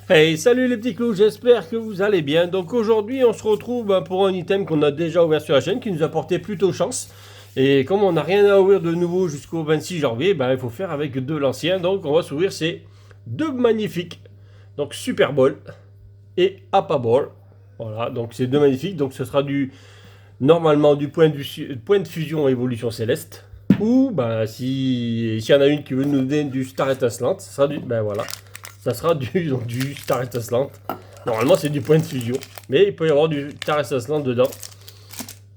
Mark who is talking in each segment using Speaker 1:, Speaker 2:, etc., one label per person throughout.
Speaker 1: Hey, salut les petits clous, j'espère que vous allez bien. Donc aujourd'hui, on se retrouve pour un item qu'on a déjà ouvert sur la chaîne, qui nous a porté plutôt chance. Et comme on n'a rien à ouvrir de nouveau jusqu'au 26 janvier, il faut faire avec de l'ancien. Donc on va s'ouvrir ces deux magnifiques. Donc Super Ball et Appa Ball. Voilà, donc c'est deux magnifiques. Donc ce sera normalement du point de fusion évolution céleste. Ou s'il y en a une qui veut nous donner du Star Étincelante, ça sera voilà. Ça sera donc, du Star Étincelante. Normalement, c'est du point de fusion. Mais il peut y avoir du Star Étincelante dedans.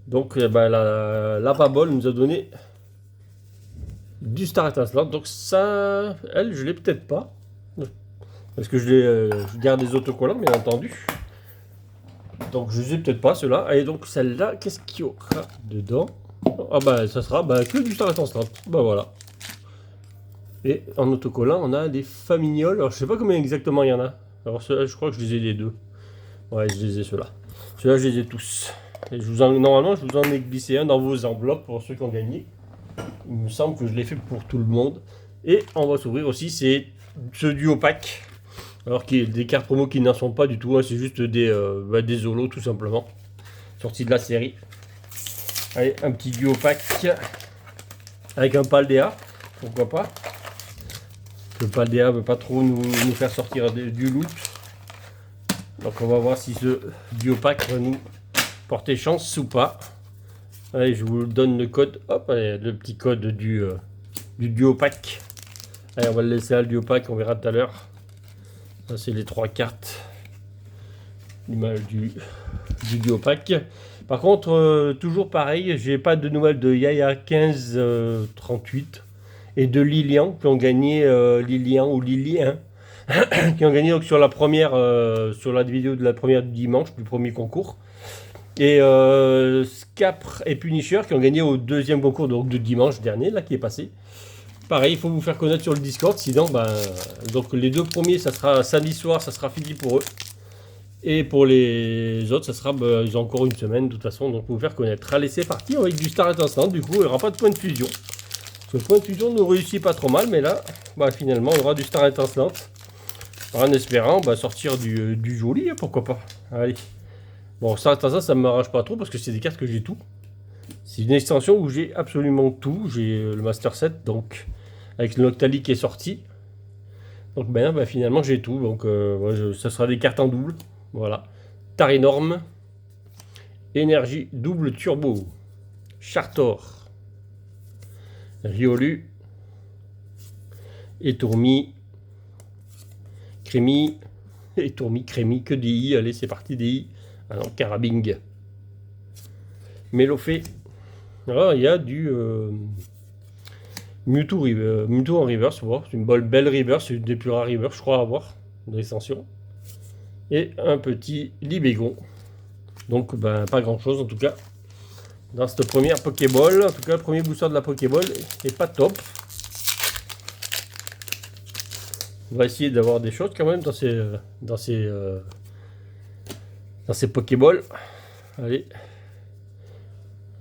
Speaker 1: Donc, la Pabol nous a donné du Star Étincelante. Donc, ça, elle, je l'ai peut-être pas. Parce que je garde les autocollants, bien entendu. Donc, je les ai peut-être pas, ceux-là. Et donc, celle-là, qu'est-ce qu'il y aura dedans? Ah, ça sera que du Star Étincelante. Voilà. Et en autocollant, on a des famignoles. Alors, je sais pas combien exactement il y en a. Alors, ceux-là, je crois que je les ai les deux. Ouais, je les ai ceux-là. Ceux-là, je les ai tous. Et normalement, je vous en ai glissé un dans vos enveloppes pour ceux qui ont gagné. Il me semble que je l'ai fait pour tout le monde. Et on va s'ouvrir aussi, c'est ce duo pack. Alors, des cartes promo qui n'en sont pas du tout. Hein, c'est juste des holos, tout simplement. Sortis de la série. Allez, un petit duo pack. Avec un Paldea. Pourquoi pas. Le Paldea ne veut pas trop nous faire sortir du loot. Donc on va voir si ce duo pack va nous porter chance ou pas. Allez, je vous donne le code. Hop, allez, le petit code du duo pack. Allez, on va le laisser à le duo pack, on verra tout à l'heure. Ça, c'est les trois cartes du duo pack. Par contre, toujours pareil, j'ai pas de nouvelles de Yaya 1538 et de Lilian qui ont gagné Lilian ou Lilien qui ont gagné donc sur la première sur la vidéo de la première du dimanche du premier concours et Scapre et Punisher qui ont gagné au deuxième concours donc de dimanche dernier là qui est passé. Pareil, il faut vous faire connaître sur le Discord, sinon donc les deux premiers ça sera samedi soir, ça sera fini pour eux. Et pour les autres, ça sera ils ont encore une semaine de toute façon, donc vous faire connaître. Allez, c'est parti avec du Star Étincelante, du coup il n'y aura pas de point de fusion. Le point de fusion nous réussit pas trop mal, mais là, finalement, on aura du Star Étincelante. En espérant sortir du joli, hein, pourquoi pas. Allez. Bon, Star Étincelante, ça ne m'arrache pas trop parce que c'est des cartes que j'ai tout. C'est une extension où j'ai absolument tout. J'ai le Master Set, donc, avec le Noctali qui est sorti. Donc, finalement, j'ai tout. Donc, ça sera des cartes en double. Voilà. Tarinorm. Énergie double turbo. Chartor. Riolu. Etourmi. Crémi. Etourmi, Crémi, que des I. Allez, c'est parti, des I. Ah non, Carabing. Mélofé. Alors, il y a du Mewtwo, Mewtwo en reverse. Voilà. C'est une belle reverse. C'est une des plus rares reverse, je crois, à avoir dans l'extension. Et un petit Libégon. Donc, pas grand chose en tout cas. Dans cette première Pokéball. En tout cas, le premier booster de la Pokéball est pas top. On va essayer d'avoir des choses quand même dans ces Pokéballs. Allez.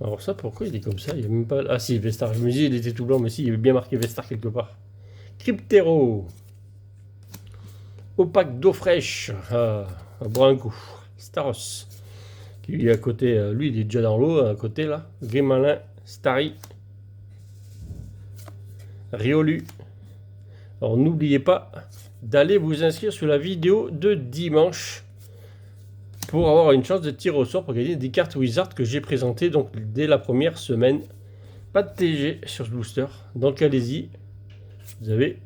Speaker 1: Alors ça, pourquoi il est comme ça? Il y a même pas... Ah si, Vestar. Je me disais, il était tout blanc, mais si, il y avait bien marqué Vestar quelque part. Cryptero. Opaque d'eau fraîche. Ah, à boire un coup. Staros. Qui est à côté, lui, il est déjà dans l'eau, à côté, là. Grimalin. Starry. Riolu. Alors n'oubliez pas d'aller vous inscrire sur la vidéo de dimanche pour avoir une chance de tirer au sort pour gagner des cartes Wizard que j'ai présentées donc dès la première semaine. Pas de TG sur ce booster, donc allez-y. Vous avez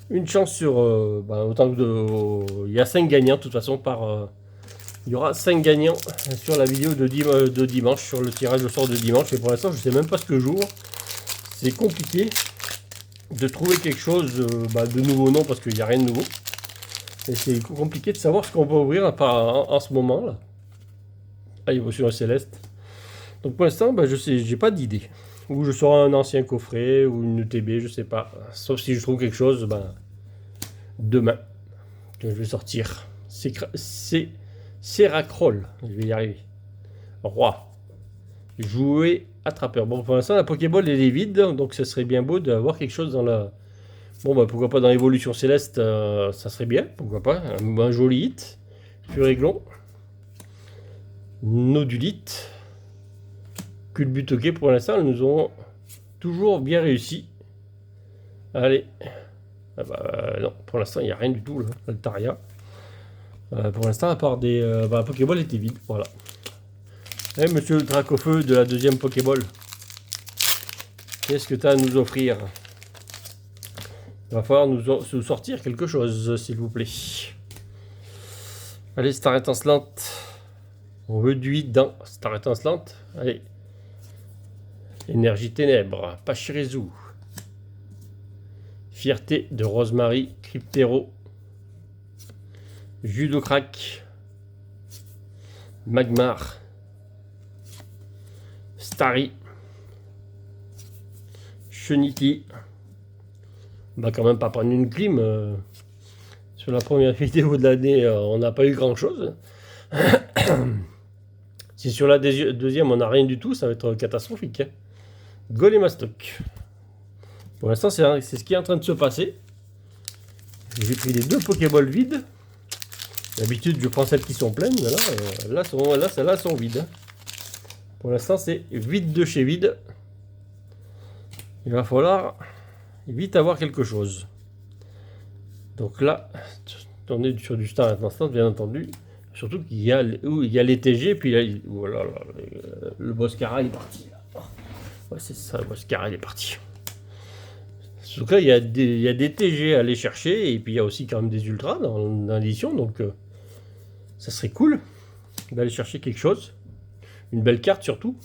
Speaker 1: une chance sur autant que il y a 5 gagnants de toute façon il y aura 5 gagnants sur la vidéo de dimanche, sur le tirage au sort de dimanche. Et pour l'instant, je sais même pas ce que j'ouvre. C'est compliqué de trouver quelque chose de nouveau, non, parce qu'il n'y a rien de nouveau. Et c'est compliqué de savoir ce qu'on va ouvrir en ce moment là. Ah, évolution céleste. Donc pour l'instant, je sais, j'ai pas d'idée. Ou je sors un ancien coffret ou une TB, je sais pas. Sauf si je trouve quelque chose, demain que je vais sortir. C'est Seracroll. Je vais y arriver. Roi. Jouer attrapeur. Bon, pour l'instant, la Pokéball elle est vide, donc ce serait bien beau d'avoir quelque chose dans la Bon, bah pourquoi pas dans l'évolution céleste, ça serait bien, pourquoi pas. Un joli hit. Furéglon. Nodulite. Culbutoquet, pour l'instant, nous ont toujours bien réussi. Allez. Ah bah, non, pour l'instant, il n'y a rien du tout, là. Altaria. Pour l'instant, à part des... la Pokéball était vide, voilà. Eh, monsieur le Dracofeu de la deuxième Pokéball. Qu'est-ce que tu as à nous offrir? Il va falloir nous sortir quelque chose, s'il vous plaît. Allez, Star étincelante. On veut du 8 dans Star étincelante. Allez. Énergie ténèbres, Pachirisu. Fierté de Rosemary, Cryptero. Judocrack. Magmar. Starry. Cheniti. On va quand même pas prendre une clim. Sur la première vidéo de l'année, on n'a pas eu grand chose. Si sur la deuxième on n'a rien du tout, ça va être catastrophique. Hein. Golemastoc. Pour l'instant, c'est ce qui est en train de se passer. J'ai pris les 2 Pokéballs vides. D'habitude, je prends celles qui sont pleines. Là, celles-là sont vides. Hein. Pour l'instant, c'est vide de chez vide. Il va falloir vite avoir quelque chose. Donc là, on est sur du Star Instant, bien entendu. Surtout qu'il y a les TG, puis là, voilà, le Boscara est parti. Là. Ouais, c'est ça, le Boscara il est parti. En tout cas, il y a des TG à aller chercher, et puis il y a aussi quand même des Ultras dans l'édition, donc ça serait cool d'aller chercher quelque chose. Une belle carte surtout.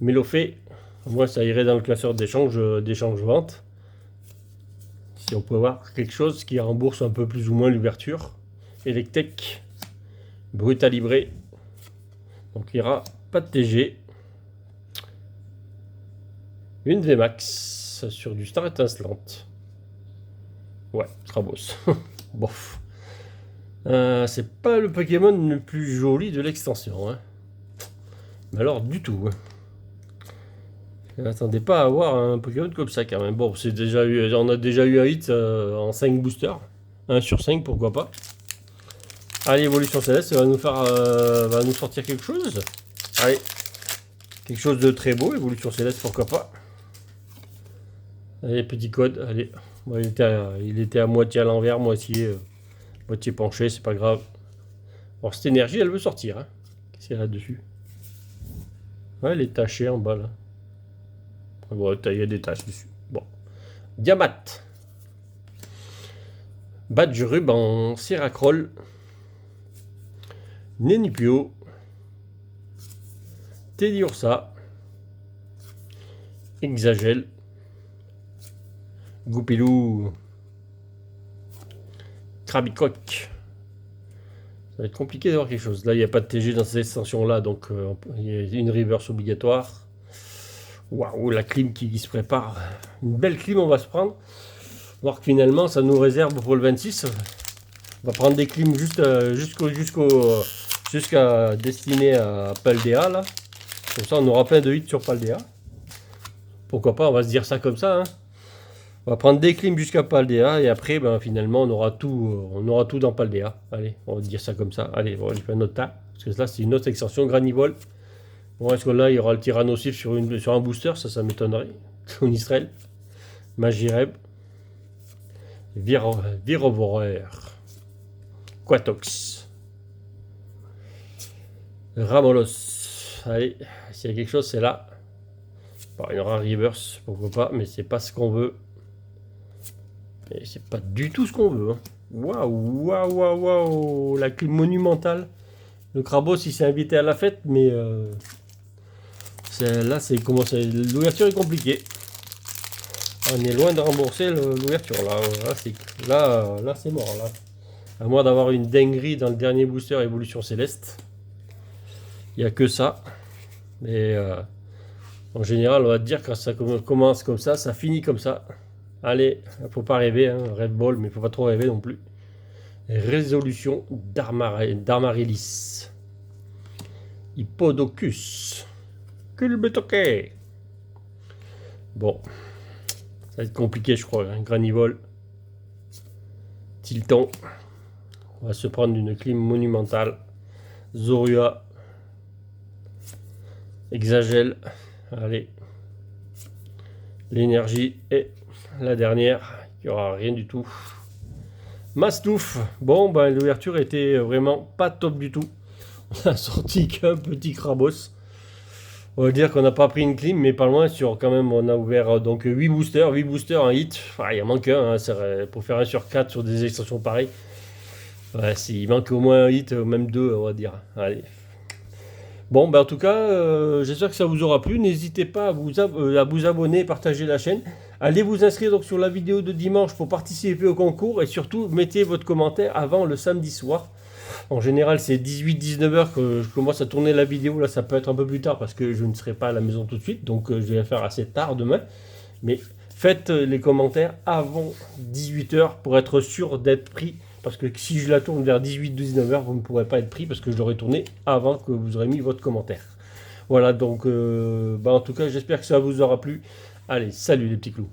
Speaker 1: Mélofée, moi ça irait dans le classeur d'échange-vente. Si on peut avoir quelque chose qui rembourse un peu plus ou moins l'ouverture. Electek, Brutalibré. Donc il n'y aura pas de TG. Une VMAX sur du Star étincelante. Ouais, Trabos. Bof. C'est pas le Pokémon le plus joli de l'extension. Hein. Mais alors, du tout. Hein. Je n'attendais pas à avoir un Pokémon comme ça quand même. Bon, on a déjà eu un hit en 5 boosters. 1 sur 5, pourquoi pas. Allez, évolution céleste, va nous sortir quelque chose. Allez, quelque chose de très beau, évolution céleste, pourquoi pas. Allez, petit code, allez. Bon, il était à moitié à l'envers, moitié penché, c'est pas grave. Alors, cette énergie, elle veut sortir. Hein. Qu'est-ce qu'il y a là-dessus? Ouais, elle est tachée en bas, là. Bon, il y a des taches dessus. Bon. Diamat. Badge Rub en Seracroll. Nenipio. Teddiursa. Exagel. Goupilou. Krabicoque. Ça va être compliqué d'avoir quelque chose. Là, il n'y a pas de TG dans cette extension-là, donc il y a une reverse obligatoire. Waouh, la clim qui se prépare. Une belle clim, on va se prendre. Voir que finalement, ça nous réserve pour le 26. On va prendre des clims jusqu'à destiné à Paldea, là. Comme ça, on aura plein de hits sur Paldea. Pourquoi pas, on va se dire ça comme ça. Hein. On va prendre des clims jusqu'à Paldea et après, ben, finalement, on aura tout dans Paldea. Allez, on va dire ça comme ça. Allez, on va faire un autre tas. Parce que là, c'est une autre extension Granivol. Bon, est-ce que là, il y aura le Tyrannosif sur un booster? Ça m'étonnerait. En Israël. Magireb. Virovoreur. Quatox. Ramolos. Allez, s'il y a quelque chose, c'est là. Bon, il y aura reverse, pourquoi pas, mais c'est pas ce qu'on veut. Et c'est pas du tout ce qu'on veut. Hein. Waouh, waouh, waouh, waouh. La clim monumentale. Le Krabos, il s'est invité à la fête, mais là, l'ouverture est compliquée. On est loin de rembourser l'ouverture. Là, c'est mort. Là. À moins d'avoir une dinguerie dans le dernier booster Évolution Céleste. Il n'y a que ça. Mais en général, on va te dire quand ça commence comme ça finit comme ça. Allez, faut pas rêver, hein, Red Ball, mais faut pas trop rêver non plus. Résolution d'Armarilis. Hippodocus. Culbetoquet. Bon. Ça va être compliqué, je crois. Hein. Granivol. Tilton. On va se prendre une clim monumentale. Zorua. Exagel. Allez. L'énergie. Et la dernière, qui aura rien du tout. Mastouf. Bon, ben, l'ouverture était vraiment pas top du tout. On a sorti qu'un petit crabos. On va dire qu'on n'a pas pris une clim, mais pas loin. Sur quand même, on a ouvert donc 8 boosters. 8 boosters, un hit. Enfin, il en manque un. Hein, pour faire 1 sur 4 sur des extensions pareilles. Ouais, il manque au moins un hit, même 2, on va dire. Allez. Bon, ben en tout cas, j'espère que ça vous aura plu. N'hésitez pas à vous abonner, partager la chaîne. Allez vous inscrire donc sur la vidéo de dimanche pour participer au concours. Et surtout, mettez votre commentaire avant le samedi soir. En général, c'est 18-19 heures que je commence à tourner la vidéo. Là, ça peut être un peu plus tard parce que je ne serai pas à la maison tout de suite. Donc, je vais la faire assez tard demain. Mais faites les commentaires avant 18 heures pour être sûr d'être pris. Parce que si je la tourne vers 18-19 heures, vous ne pourrez pas être pris parce que je l'aurai tourné avant que vous aurez mis votre commentaire. Voilà, donc en tout cas, j'espère que ça vous aura plu. Allez, salut les petits clous.